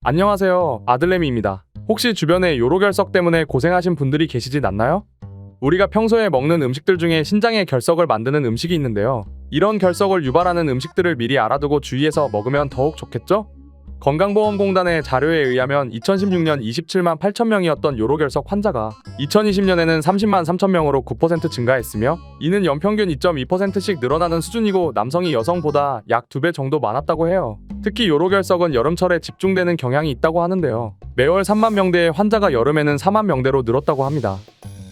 안녕하세요. 아들내미입니다. 혹시 주변에 요로결석 때문에 고생하신 분들이 계시진 않나요? 우리가 평소에 먹는 음식들 중에 신장의 결석을 만드는 음식이 있는데요. 이런 결석을 유발하는 음식들을 미리 알아두고 주의해서 먹으면 더욱 좋겠죠? 건강보험공단의 자료에 의하면 2016년 27만 8천 명이었던 요로결석 환자가 2020년에는 30만 3천 명으로 9% 증가했으며 이는 연평균 2.2%씩 늘어나는 수준이고 남성이 여성보다 약 2배 정도 많았다고 해요. 특히 요로결석은 여름철에 집중되는 경향이 있다고 하는데요. 매월 3만 명대의 환자가 여름에는 4만 명대로 늘었다고 합니다.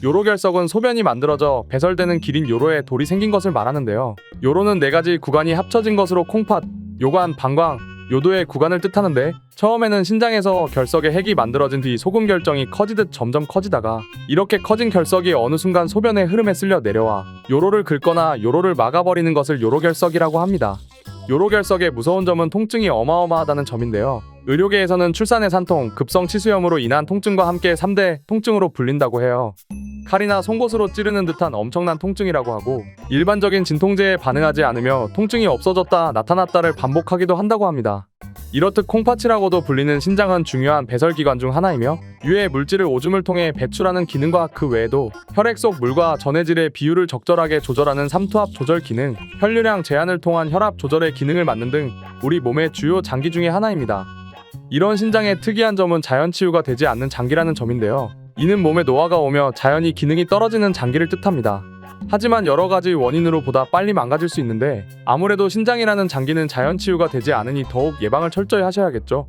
요로결석은 소변이 만들어져 배설되는 길인 요로에 돌이 생긴 것을 말하는데요. 요로는 4가지 구간이 합쳐진 것으로 콩팥, 요관, 방광, 요도의 구간을 뜻하는데 처음에는 신장에서 결석의 핵이 만들어진 뒤 소금 결정이 커지듯 점점 커지다가 이렇게 커진 결석이 어느 순간 소변의 흐름에 쓸려 내려와 요로를 긁거나 요로를 막아버리는 것을 요로결석이라고 합니다. 요로결석의 무서운 점은 통증이 어마어마하다는 점인데요. 의료계에서는 출산의 산통, 급성 치수염으로 인한 통증과 함께 3대 통증으로 불린다고 해요. 칼이나 송곳으로 찌르는 듯한 엄청난 통증이라고 하고 일반적인 진통제에 반응하지 않으며 통증이 없어졌다 나타났다를 반복하기도 한다고 합니다. 이렇듯 콩팥이라고도 불리는 신장은 중요한 배설기관 중 하나이며 유해 물질을 오줌을 통해 배출하는 기능과 그 외에도 혈액 속 물과 전해질의 비율을 적절하게 조절하는 삼투압 조절 기능, 혈류량 제한을 통한 혈압 조절의 기능을 맡는 등 우리 몸의 주요 장기 중의 하나입니다. 이런 신장의 특이한 점은 자연 치유가 되지 않는 장기라는 점인데요. 이는 몸에 노화가 오며 자연히 기능이 떨어지는 장기를 뜻합니다. 하지만 여러 가지 원인으로 보다 빨리 망가질 수 있는데 아무래도 신장이라는 장기는 자연 치유가 되지 않으니 더욱 예방을 철저히 하셔야겠죠.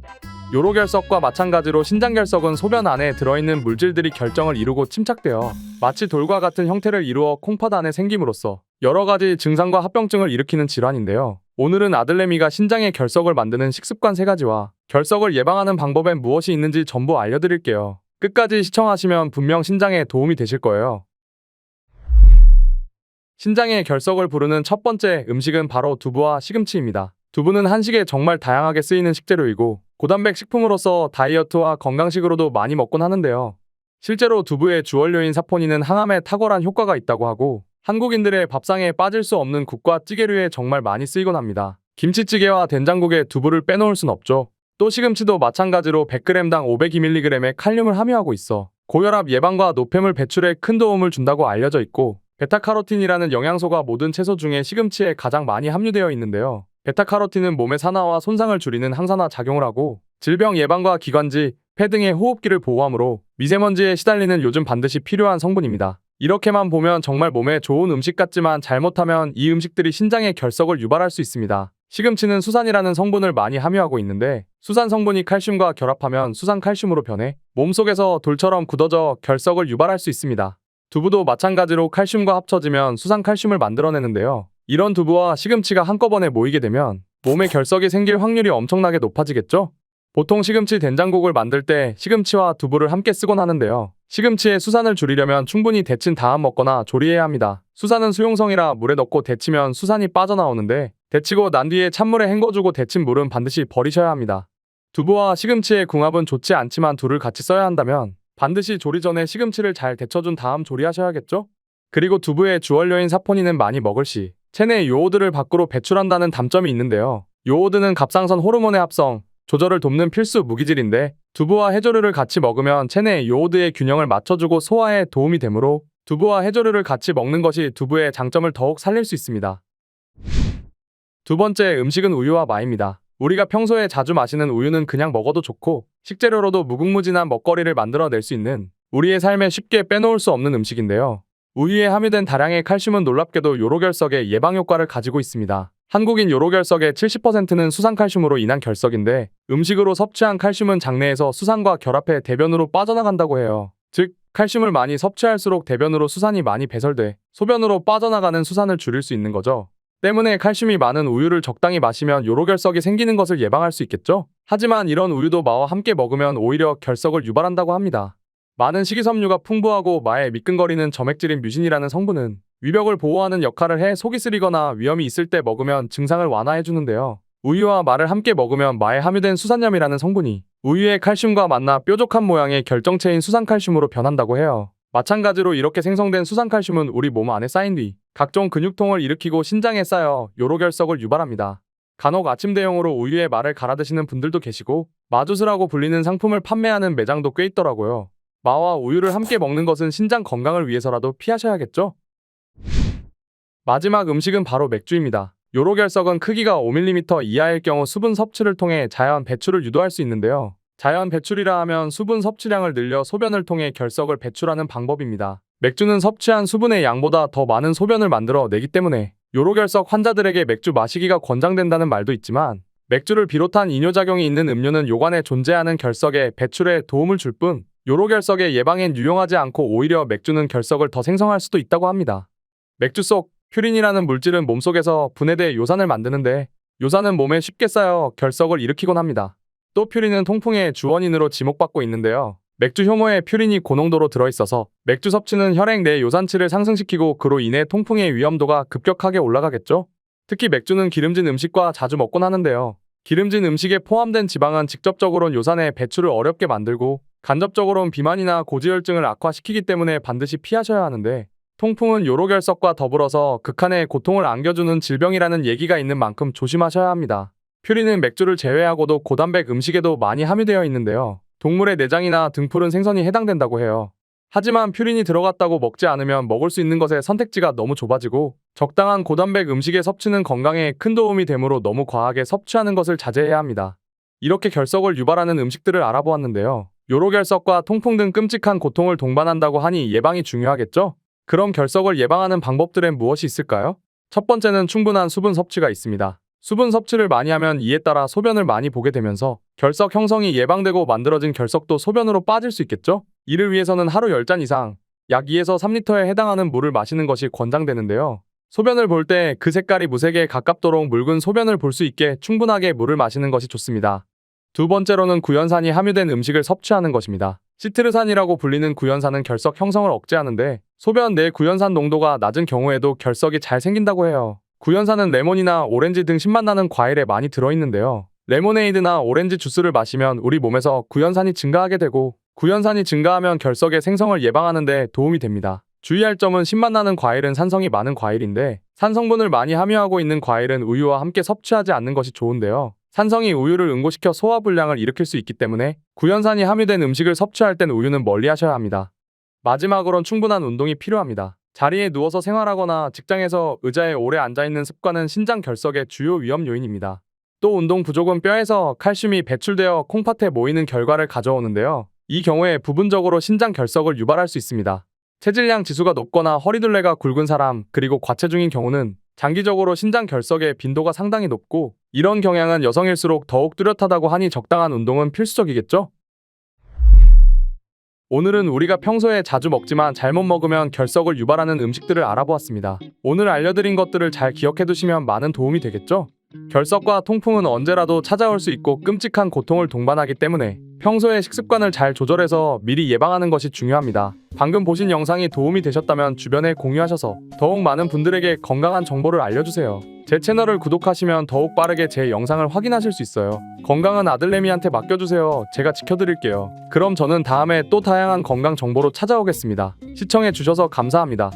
요로결석과 마찬가지로 신장결석은 소변 안에 들어있는 물질들이 결정을 이루고 침착되어 마치 돌과 같은 형태를 이루어 콩팥 안에 생김으로써 여러 가지 증상과 합병증을 일으키는 질환인데요. 오늘은 아들내미가 신장의 결석을 만드는 식습관 3가지와 결석을 예방하는 방법엔 무엇이 있는지 전부 알려드릴게요. 끝까지 시청하시면 분명 신장에 도움이 되실 거예요. 신장의 결석을 부르는 첫 번째 음식은 바로 두부와 시금치입니다. 두부는 한식에 정말 다양하게 쓰이는 식재료이고 고단백 식품으로서 다이어트와 건강식으로도 많이 먹곤 하는데요. 실제로 두부의 주원료인 사포닌은 항암에 탁월한 효과가 있다고 하고 한국인들의 밥상에 빠질 수 없는 국과 찌개류에 정말 많이 쓰이곤 합니다. 김치찌개와 된장국에 두부를 빼놓을 순 없죠. 또 시금치도 마찬가지로 100g당 502mg의 칼륨을 함유하고 있어 고혈압 예방과 노폐물 배출에 큰 도움을 준다고 알려져 있고 베타카로틴이라는 영양소가 모든 채소 중에 시금치에 가장 많이 함유되어 있는데요. 베타카로틴은 몸의 산화와 손상을 줄이는 항산화 작용을 하고 질병 예방과 기관지, 폐 등의 호흡기를 보호하므로 미세먼지에 시달리는 요즘 반드시 필요한 성분입니다. 이렇게만 보면 정말 몸에 좋은 음식 같지만 잘못하면 이 음식들이 신장의 결석을 유발할 수 있습니다. 시금치는 수산이라는 성분을 많이 함유하고 있는데 수산 성분이 칼슘과 결합하면 수산칼슘으로 변해 몸속에서 돌처럼 굳어져 결석을 유발할 수 있습니다. 두부도 마찬가지로 칼슘과 합쳐지면 수산칼슘을 만들어내는데요. 이런 두부와 시금치가 한꺼번에 모이게 되면 몸에 결석이 생길 확률이 엄청나게 높아지겠죠? 보통 시금치 된장국을 만들 때 시금치와 두부를 함께 쓰곤 하는데요. 시금치의 수산을 줄이려면 충분히 데친 다음 먹거나 조리해야 합니다. 수산은 수용성이라 물에 넣고 데치면 수산이 빠져나오는데 데치고 난 뒤에 찬물에 헹궈주고 데친 물은 반드시 버리셔야 합니다. 두부와 시금치의 궁합은 좋지 않지만 둘을 같이 써야 한다면 반드시 조리 전에 시금치를 잘 데쳐준 다음 조리하셔야겠죠? 그리고 두부의 주원료인 사포닌은 많이 먹을 시 체내 요오드를 밖으로 배출한다는 단점이 있는데요. 요오드는 갑상선 호르몬의 합성, 조절을 돕는 필수 무기질인데 두부와 해조류를 같이 먹으면 체내 요오드의 균형을 맞춰주고 소화에 도움이 되므로 두부와 해조류를 같이 먹는 것이 두부의 장점을 더욱 살릴 수 있습니다. 두 번째 음식은 우유와 마입니다. 우리가 평소에 자주 마시는 우유는 그냥 먹어도 좋고 식재료로도 무궁무진한 먹거리를 만들어낼 수 있는 우리의 삶에 쉽게 빼놓을 수 없는 음식인데요. 우유에 함유된 다량의 칼슘은 놀랍게도 요로결석의 예방 효과를 가지고 있습니다. 한국인 요로결석의 70%는 수산칼슘으로 인한 결석인데 음식으로 섭취한 칼슘은 장내에서 수산과 결합해 대변으로 빠져나간다고 해요. 즉, 칼슘을 많이 섭취할수록 대변으로 수산이 많이 배설돼 소변으로 빠져나가는 수산을 줄일 수 있는 거죠. 때문에 칼슘이 많은 우유를 적당히 마시면 요로결석이 생기는 것을 예방할 수 있겠죠? 하지만 이런 우유도 마와 함께 먹으면 오히려 결석을 유발한다고 합니다. 많은 식이섬유가 풍부하고 마의 미끈거리는 점액질인 뮤신이라는 성분은 위벽을 보호하는 역할을 해 속이 쓰리거나 위험이 있을 때 먹으면 증상을 완화해주는데요. 우유와 마를 함께 먹으면 마에 함유된 수산염이라는 성분이 우유의 칼슘과 만나 뾰족한 모양의 결정체인 수산칼슘으로 변한다고 해요. 마찬가지로 이렇게 생성된 수산칼슘은 우리 몸 안에 쌓인 뒤 각종 근육통을 일으키고 신장에 쌓여 요로결석을 유발합니다. 간혹 아침 대용으로 우유에 말을 갈아 드시는 분들도 계시고 마주스라고 불리는 상품을 판매하는 매장도 꽤 있더라고요. 마와 우유를 함께 먹는 것은 신장 건강을 위해서라도 피하셔야겠죠? 마지막 음식은 바로 맥주입니다. 요로 결석은 크기가 5mm 이하일 경우 수분 섭취를 통해 자연 배출을 유도할 수 있는데요. 자연 배출이라 하면 수분 섭취량을 늘려 소변을 통해 결석을 배출하는 방법입니다. 맥주는 섭취한 수분의 양보다 더 많은 소변을 만들어 내기 때문에 요로결석 환자들에게 맥주 마시기가 권장된다는 말도 있지만 맥주를 비롯한 이뇨작용이 있는 음료는 요관에 존재하는 결석의 배출에 도움을 줄 뿐 요로결석의 예방엔 유용하지 않고 오히려 맥주는 결석을 더 생성할 수도 있다고 합니다. 맥주 속 퓨린이라는 물질은 몸속에서 분해돼 요산을 만드는데 요산은 몸에 쉽게 쌓여 결석을 일으키곤 합니다. 또 퓨린은 통풍의 주원인으로 지목받고 있는데요. 맥주 효모에 퓨린이 고농도로 들어있어서 맥주 섭취는 혈액 내 요산치를 상승시키고 그로 인해 통풍의 위험도가 급격하게 올라가겠죠? 특히 맥주는 기름진 음식과 자주 먹곤 하는데요. 기름진 음식에 포함된 지방은 직접적으로는 요산의 배출을 어렵게 만들고 간접적으로는 비만이나 고지혈증을 악화시키기 때문에 반드시 피하셔야 하는데 통풍은 요로결석과 더불어서 극한의 고통을 안겨주는 질병이라는 얘기가 있는 만큼 조심하셔야 합니다. 퓨린은 맥주를 제외하고도 고단백 음식에도 많이 함유되어 있는데요. 동물의 내장이나 등푸른 생선이 해당된다고 해요. 하지만 퓨린이 들어갔다고 먹지 않으면 먹을 수 있는 것의 선택지가 너무 좁아지고 적당한 고단백 음식의 섭취는 건강에 큰 도움이 되므로 너무 과하게 섭취하는 것을 자제해야 합니다. 이렇게 결석을 유발하는 음식들을 알아보았는데요. 요로결석과 통풍 등 끔찍한 고통을 동반한다고 하니 예방이 중요하겠죠? 그럼 결석을 예방하는 방법들엔 무엇이 있을까요? 첫 번째는 충분한 수분 섭취가 있습니다. 수분 섭취를 많이 하면 이에 따라 소변을 많이 보게 되면서 결석 형성이 예방되고 만들어진 결석도 소변으로 빠질 수 있겠죠? 이를 위해서는 하루 10잔 이상 약 2에서 3리터에 해당하는 물을 마시는 것이 권장되는데요. 소변을 볼 때 그 색깔이 무색에 가깝도록 묽은 소변을 볼 수 있게 충분하게 물을 마시는 것이 좋습니다. 두 번째로는 구연산이 함유된 음식을 섭취하는 것입니다. 시트르산이라고 불리는 구연산은 결석 형성을 억제하는데 소변 내 구연산 농도가 낮은 경우에도 결석이 잘 생긴다고 해요. 구연산은 레몬이나 오렌지 등 신맛 나는 과일에 많이 들어있는데요. 레모네이드나 오렌지 주스를 마시면 우리 몸에서 구연산이 증가하게 되고 구연산이 증가하면 결석의 생성을 예방하는 데 도움이 됩니다. 주의할 점은 신맛 나는 과일은 산성이 많은 과일인데 산성분을 많이 함유하고 있는 과일은 우유와 함께 섭취하지 않는 것이 좋은데요. 산성이 우유를 응고시켜 소화불량을 일으킬 수 있기 때문에 구연산이 함유된 음식을 섭취할 땐 우유는 멀리 하셔야 합니다. 마지막으로는 충분한 운동이 필요합니다. 자리에 누워서 생활하거나 직장에서 의자에 오래 앉아있는 습관은 신장 결석의 주요 위험 요인입니다. 또 운동 부족은 뼈에서 칼슘이 배출되어 콩팥에 모이는 결과를 가져오는데요. 이 경우에 부분적으로 신장 결석을 유발할 수 있습니다. 체질량 지수가 높거나 허리둘레가 굵은 사람, 그리고 과체중인 경우는 장기적으로 신장 결석의 빈도가 상당히 높고 이런 경향은 여성일수록 더욱 뚜렷하다고 하니 적당한 운동은 필수적이겠죠? 오늘은 우리가 평소에 자주 먹지만 잘못 먹으면 결석을 유발하는 음식들을 알아보았습니다. 오늘 알려드린 것들을 잘 기억해두시면 많은 도움이 되겠죠? 결석과 통풍은 언제라도 찾아올 수 있고 끔찍한 고통을 동반하기 때문에 평소에 식습관을 잘 조절해서 미리 예방하는 것이 중요합니다. 방금 보신 영상이 도움이 되셨다면 주변에 공유하셔서 더욱 많은 분들에게 건강한 정보를 알려주세요. 제 채널을 구독하시면 더욱 빠르게 제 영상을 확인하실 수 있어요. 건강은 아들내미한테 맡겨주세요. 제가 지켜드릴게요. 그럼 저는 다음에 또 다양한 건강 정보로 찾아오겠습니다. 시청해주셔서 감사합니다.